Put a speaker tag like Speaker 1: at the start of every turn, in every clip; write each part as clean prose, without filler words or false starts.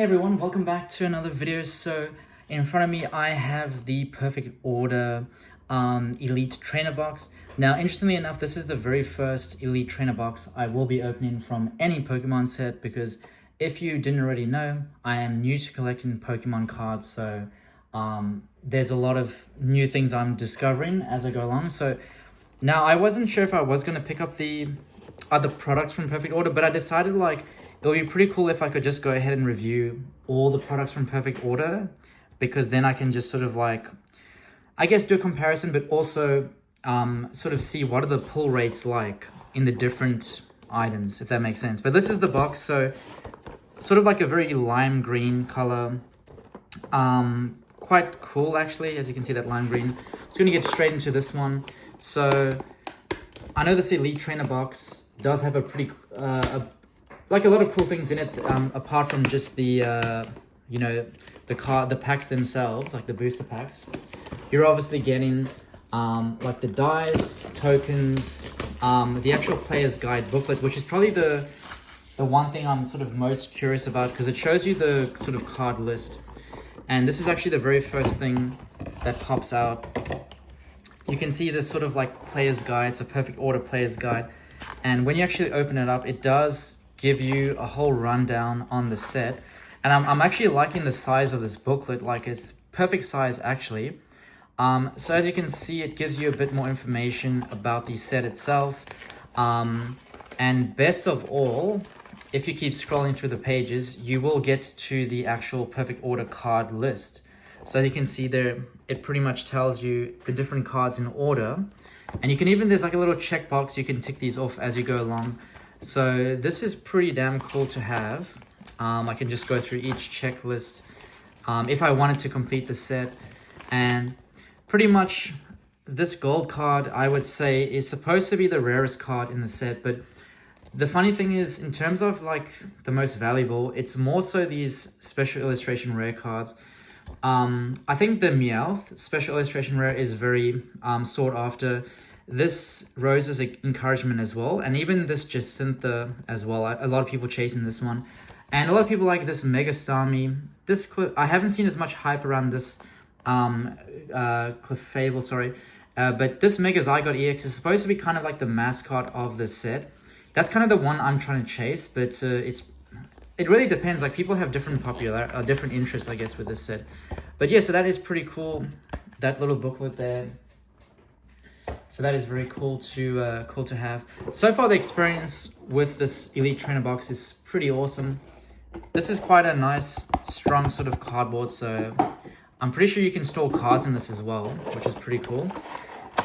Speaker 1: Hey everyone, welcome back to another video. So in front of me I have the Perfect Order Elite Trainer Box. Now interestingly enough, this is the very first Elite Trainer Box I will be opening from any Pokemon set, because if you didn't already know, I am new to collecting Pokemon cards, so there's a lot of new things I'm discovering as I go along. So now I wasn't sure if I was going to pick up the other products from Perfect Order, but I decided it would be pretty cool if I could just go ahead and review all the products from Perfect Order, because then I can just sort of I guess do a comparison, but also sort of see what are the pull rates like in the different items, if that makes sense. But this is the box, so sort of like a very lime green color. Quite cool actually, as you can see, that lime green. Just gonna get straight into this one. So I know this Elite Trainer box does have a pretty like a lot of cool things in it, apart from just the the packs themselves, like the booster packs. You're obviously getting like the dice, tokens, the actual player's guide booklet, which is probably the one thing I'm sort of most curious about, because it shows you the sort of card list. And this is actually the very first thing that pops out. You can see this sort of like player's guide. It's a Perfect Order player's guide, and when you actually open it up, it does give you a whole rundown on the set. And I'm actually liking the size of this booklet. Like, it's perfect size actually. So as you can see, it gives you a bit more information about the set itself. And best of all, if you keep scrolling through the pages, you will get to the actual Perfect Order card list. So as you can see there, it pretty much tells you the different cards in order. And you can even, there's like a little checkbox, you can tick these off as you go along. So this is pretty damn cool to have. I can just go through each checklist if I wanted to complete the set. And pretty much this gold card, I would say, is supposed to be the rarest card in the set. But the funny thing is, in terms of like the most valuable, it's more so these special illustration rare cards. I think the Meowth special illustration rare is very sought after. This Rose's Encouragement as well, and even this Jacintha as well. A lot of people chasing this one, and a lot of people like this Mega Starmie. This clip, I haven't seen as much hype around this Clefable, sorry, but this Mega Zygote EX is supposed to be kind of like the mascot of the set. That's kind of the one I'm trying to chase, but it really depends. Like, people have different different interests, I guess, with this set. But yeah, so that is pretty cool. That little booklet there. So that is very cool to have. So far, the experience with this Elite Trainer box is pretty awesome. This is quite a nice, strong sort of cardboard. So I'm pretty sure you can store cards in this as well, which is pretty cool.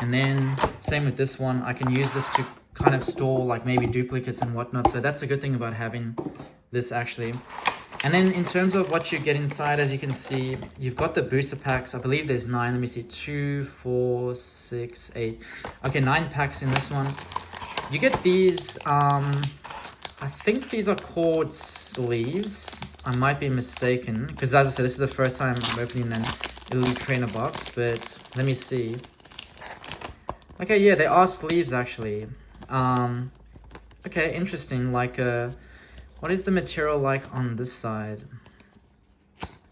Speaker 1: And then same with this one. I can use this to kind of store like maybe duplicates and whatnot. So that's a good thing about having this actually. And then in terms of what you get inside, as you can see, you've got the booster packs. I believe there's 9. Let me see. 2, 4, 6, 8. Okay, 9 packs in this one. You get these, I think these are called sleeves. I might be mistaken, because as I said, this is the first time I'm opening an Elite Trainer box, but let me see. Okay, yeah, they are sleeves actually. Okay, interesting. Like, what is the material like on this side?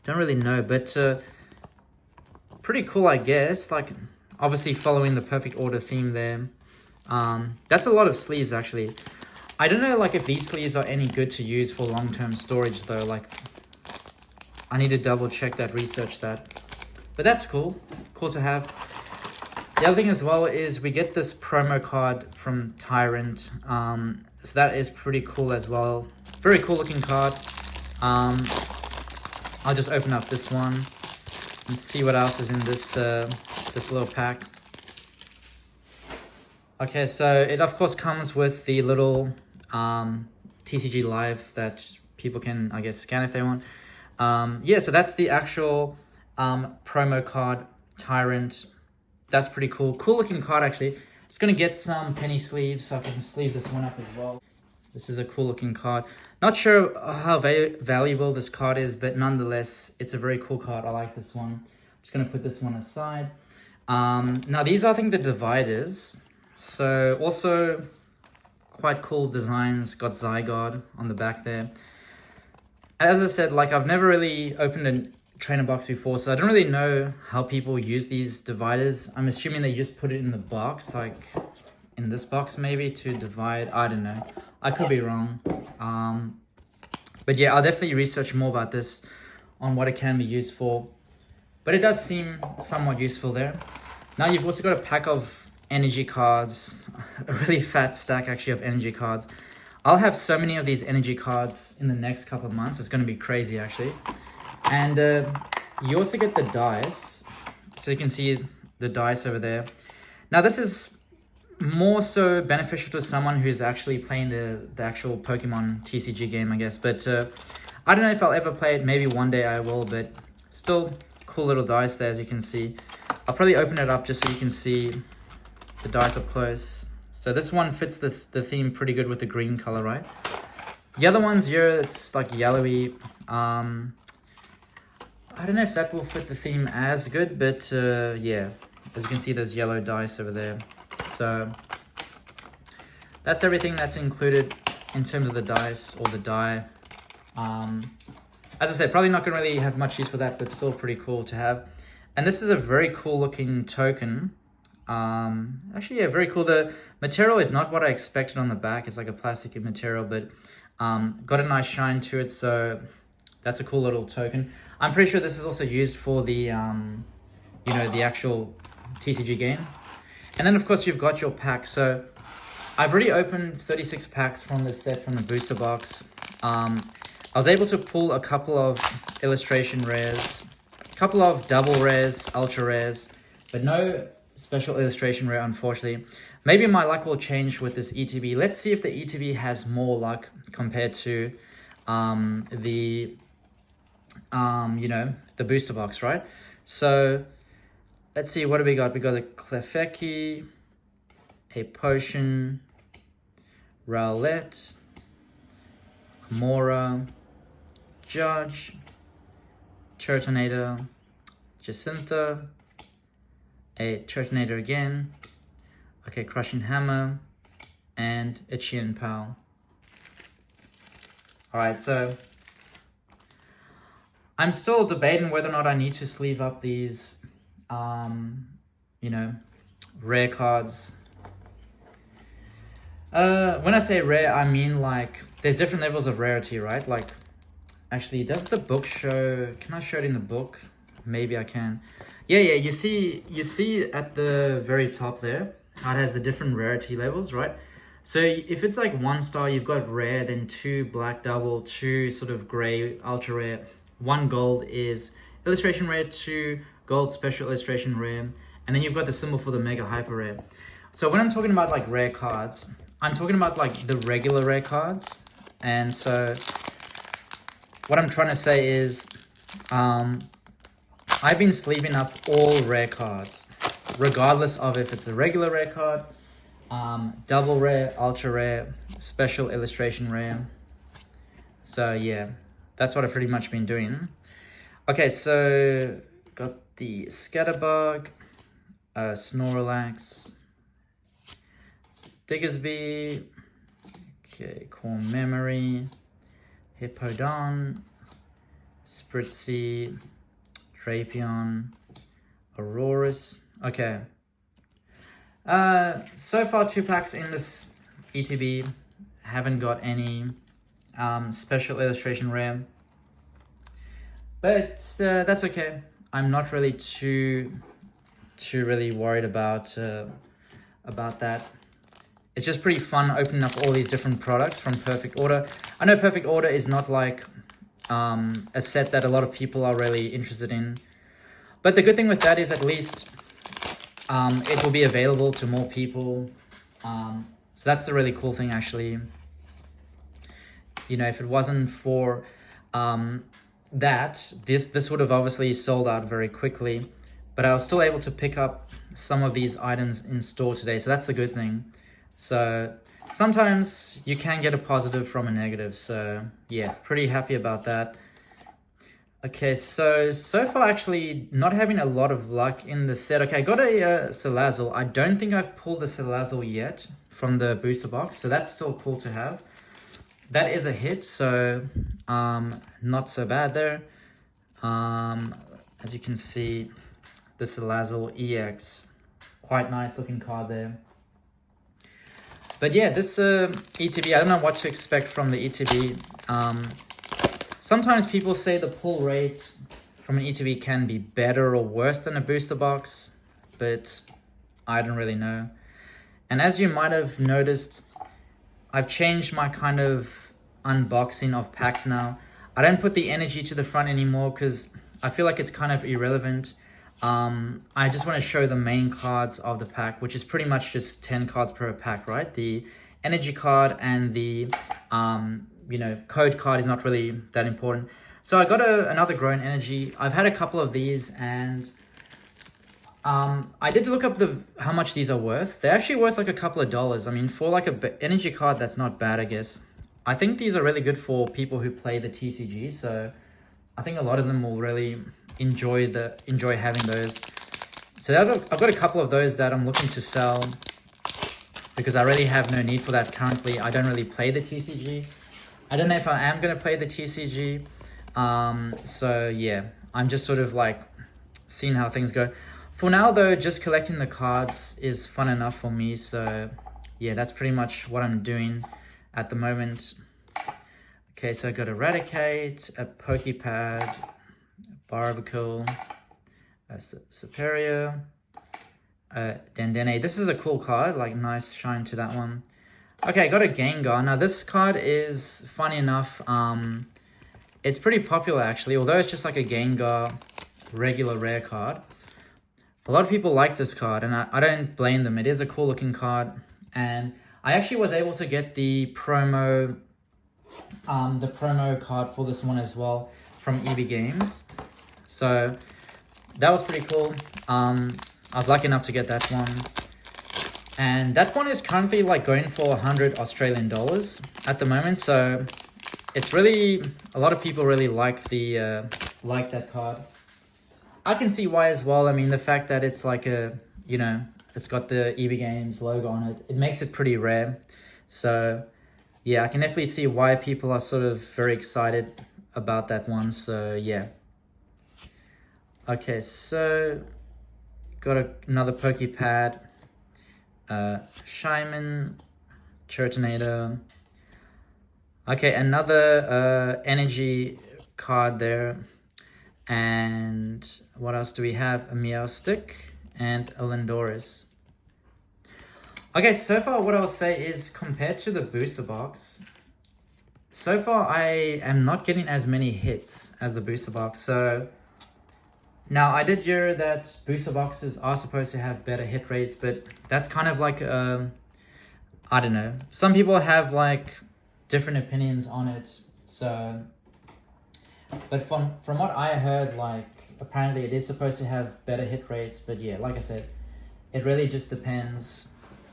Speaker 1: Don't really know, but pretty cool, I guess. Like, obviously following the Perfect Order theme there. That's a lot of sleeves actually. I don't know like if these sleeves are any good to use for long-term storage though. Like, I need to double check that, research that. But that's cool. Cool to have. The other thing as well is we get this promo card from Tyrant. So that is pretty cool as well. Very cool looking card. I'll just open up this one and see what else is in this this little pack. Okay, so it of course comes with the little TCG Live that people can, I guess, scan if they want. Yeah, so that's the actual promo card, Tyrant. That's pretty cool. Cool looking card actually. Just gonna get some penny sleeves so I can sleeve this one up as well. This is a cool looking card. Not sure how valuable this card is, but nonetheless, it's a very cool card. I like this one. I'm just gonna put this one aside. Now these are, I think, the dividers. So also quite cool designs. Got Zygarde on the back there. As I said, like I've never really opened a trainer box before, so I don't really know how people use these dividers. I'm assuming they just put it in the box, like in this box maybe to divide. I don't know. I could be wrong. But yeah, I'll definitely research more about this on what it can be used for. But it does seem somewhat useful there. Now you've also got a pack of energy cards, a really fat stack actually of energy cards. I'll have so many of these energy cards in the next couple of months. It's going to be crazy actually. And you also get the dice. So you can see the dice over there. Now this is more so beneficial to someone who's actually playing the actual Pokemon TCG game, I guess. But I don't know if I'll ever play it. Maybe one day I will, but still cool little dice there, as you can see. I'll probably open it up just so you can see the dice up close. So this one fits the theme pretty good with the green color, right? The other ones here, it's like yellowy. I don't know if that will fit the theme as good, but yeah, as you can see, there's yellow dice over there. So that's everything that's included in terms of the dice or the die. As I said, probably not going to really have much use for that, but still pretty cool to have. And this is a very cool looking token. Actually, yeah, very cool. The material is not what I expected on the back. It's like a plastic material, but got a nice shine to it. So that's a cool little token. I'm pretty sure this is also used for the, you know, the actual TCG game. And then of course you've got your pack. So I've already opened 36 packs from this set from the booster box. I was able to pull a couple of illustration rares, a couple of double rares, ultra rares, but no special illustration rare, unfortunately. Maybe my luck will change with this ETB. Let's see if the ETB has more luck compared to the you know, the booster box, right? So let's see, what do we got? We got a Clefairy, a Potion, Rowlet, Mora, Judge, Turtonator, Jacintha, a Turtonator again, okay, Crushing Hammer, and a Chien Pal. Alright, so I'm still debating whether or not I need to sleeve up these, you know, rare cards. When I say rare, I mean like, there's different levels of rarity, right? Like, actually, does the book show, can I show it in the book? Maybe I can. Yeah, you see at the very top there, how it has the different rarity levels, right? So if it's like 1 star, you've got rare, then 2 black double, 2 sort of gray ultra rare, 1 gold is illustration rare, 2 gold special illustration rare, and then you've got the symbol for the mega hyper rare. So when I'm talking about like rare cards, I'm talking about like the regular rare cards. And so what I'm trying to say is I've been sleeving up all rare cards, regardless of if it's a regular rare card, double rare, ultra rare, special illustration rare. So yeah, that's what I've pretty much been doing. Okay, so got the Scatterbug, Snorlax, Diggersby, okay, Core Memory, Hippowdon, Spritzy, Drapion, Aurorus. Okay. So far 2 packs in this ETB. Haven't got any special illustration rare. But that's okay. I'm not really too really worried about that. It's just pretty fun opening up all these different products from Perfect Order. I know Perfect Order is not like a set that a lot of people are really interested in. But the good thing with that is at least it will be available to more people. So that's the really cool thing, actually. You know, if it wasn't for that, this would have obviously sold out very quickly. But I was still able to pick up some of these items in store today. So that's the good thing. So sometimes you can get a positive from a negative. So yeah, pretty happy about that. Okay, so far actually not having a lot of luck in the set. Okay, I got a Salazzle. I don't think I've pulled the Salazzle yet from the booster box. So that's still cool to have. that is a hit, so not so bad there. As you can see, the Salazzle EX, quite nice looking card there. But yeah, this ETB, I don't know what to expect from the ETB. Sometimes people say the pull rate from an ETB can be better or worse than a booster box, but I don't really know. And as you might have noticed, I've changed my kind of unboxing of packs now. I don't put the energy to the front anymore because I feel like it's kind of irrelevant. I just want to show the main cards of the pack, which is pretty much just 10 cards per pack, right? The energy card and the code card is not really that important. So I got another Grown Energy. I've had a couple of these, and I did look up how much these are worth. They're actually worth like a couple of dollars. I mean, for like a energy card, that's not bad, I guess. I think these are really good for people who play the TCG, so I think a lot of them will really enjoy having those. So I've got a couple of those that I'm looking to sell because I really have no need for that currently. I don't really play the TCG. I don't know if I am going to play the TCG. So yeah, I'm just sort of like seeing how things go. For now though, just collecting the cards is fun enough for me. So yeah, that's pretty much what I'm doing at the moment. Okay, so I got Eradicate, a Pokepad, Barbicle, a Superior, Dendene. This is a cool card, like nice shine to that one. Okay, I got a Gengar. Now this card is, funny enough, it's pretty popular actually, although it's just like a Gengar regular rare card. A lot of people like this card, and I don't blame them. It is a cool looking card, and I actually was able to get the promo card for this one as well from EB Games. So that was pretty cool. I was lucky enough to get that one. And that one is currently like going for 100 Australian dollars at the moment. So it's really, a lot of people really like that card. I can see why as well. I mean, the fact that it's like it's got the EB Games logo on it. It makes it pretty rare. So yeah, I can definitely see why people are sort of very excited about that one. So yeah. Okay, so got another Pokepad, Shyman, Turtonator. Okay, another energy card there. And what else do we have? A Meowstic and a Lindoris. Okay, so far what I'll say is, compared to the booster box, so far I am not getting as many hits as the booster box. So now I did hear that booster boxes are supposed to have better hit rates, but that's kind of like, I don't know. Some people have like different opinions on it. So, but from what I heard, like apparently it is supposed to have better hit rates. But yeah, like I said, it really just depends,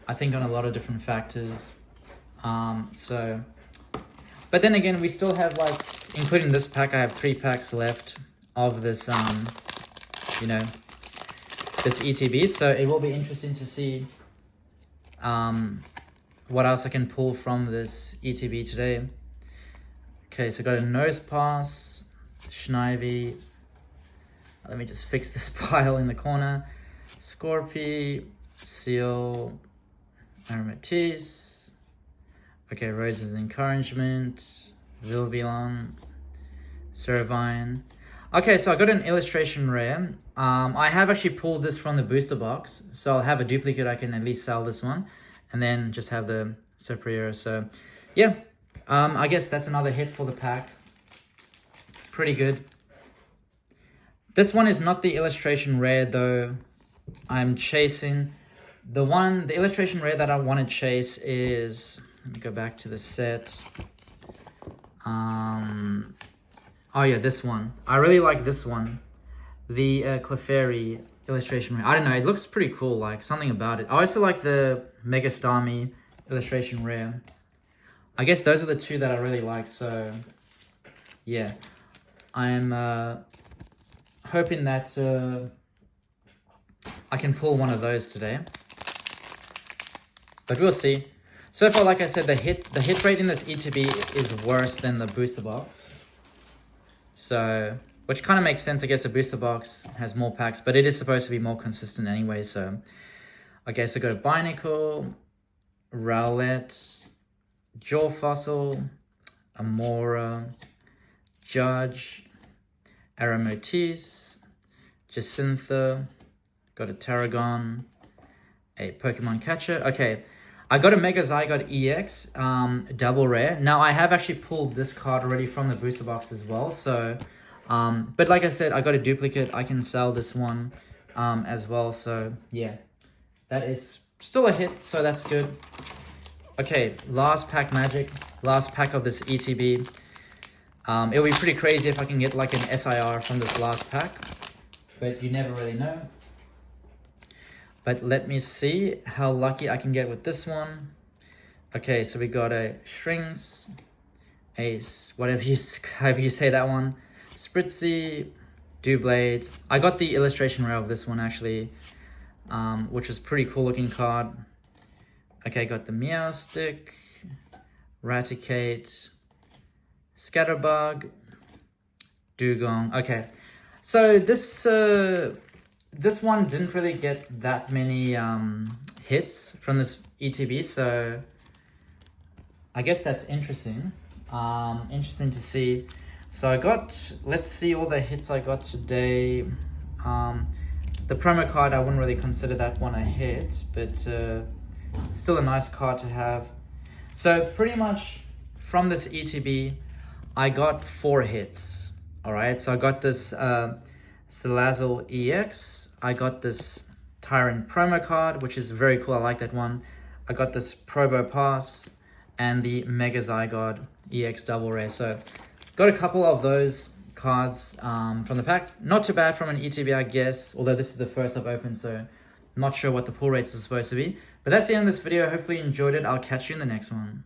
Speaker 1: I think, on a lot of different factors. So, but then again, we still have, like, including this pack, I have 3 packs left of this, this ETB. So it will be interesting to see what else I can pull from this ETB today. Okay, so I got a Nose Pass, Snivy. Let me just fix this pile in the corner. Scorpy, Seal, Aromatisse. Okay, Rose's Encouragement, Vilvilon, Ceravine. Okay, so I got an illustration rare. I have actually pulled this from the booster box, so I'll have a duplicate. I can at least sell this one, and then just have the Superior. So, yeah, I guess that's another hit for the pack. Pretty good. This one is not the illustration rare though. I'm chasing the illustration rare that I want to chase is, let me go back to the set. Oh yeah, this one. I really like this one. The Clefairy illustration rare. I don't know, it looks pretty cool, like something about it. I also like the Mega Starmie illustration rare. I guess those are the two that I really like, so yeah. I'm hoping that I can pull one of those today. But we'll see. So far, like I said, the hit rate in this ETB is worse than the booster box. So, which kind of makes sense. I guess a booster box has more packs, but it is supposed to be more consistent anyway. So, I guess I got a Binacle, Rowlet, Jaw Fossil, Amora, Judge, Aramotis, Jacintha, got a Tarragon, a Pokemon Catcher. Okay, I got a Mega Zygote EX, double rare. Now, I have actually pulled this card already from the booster box as well. So, but like I said, I got a duplicate. I can sell this one as well. So, yeah, that is still a hit. So, that's good. Okay, last pack magic. Last pack of this ETB. It'll be pretty crazy if I can get like an SIR from this last pack. But you never really know. But let me see how lucky I can get with this one. Okay, so we got a Shrinks, however you say that one, Spritzy, Doublade. I got the illustration rare of this one actually, which was pretty cool looking card. Okay, got the Meowstic, Raticate, Scatterbug, Dugong. Okay, so this one didn't really get that many hits from this ETB, so I guess that's interesting. Interesting to see. So I got, let's see all the hits I got today. The promo card, I wouldn't really consider that one a hit, but still a nice card to have. So pretty much from this ETB, I got 4 hits. All right, so I got this Salazzle EX. I got this Tyrant promo card, which is very cool. I like that one. I got this Probo Pass and the Mega Zygote EX double rare. So got a couple of those cards from the pack. Not too bad from an ETB, I guess, although this is the first I've opened, so not sure what the pull rates are supposed to be. But that's the end of this video. Hopefully you enjoyed it. I'll catch you in the next one.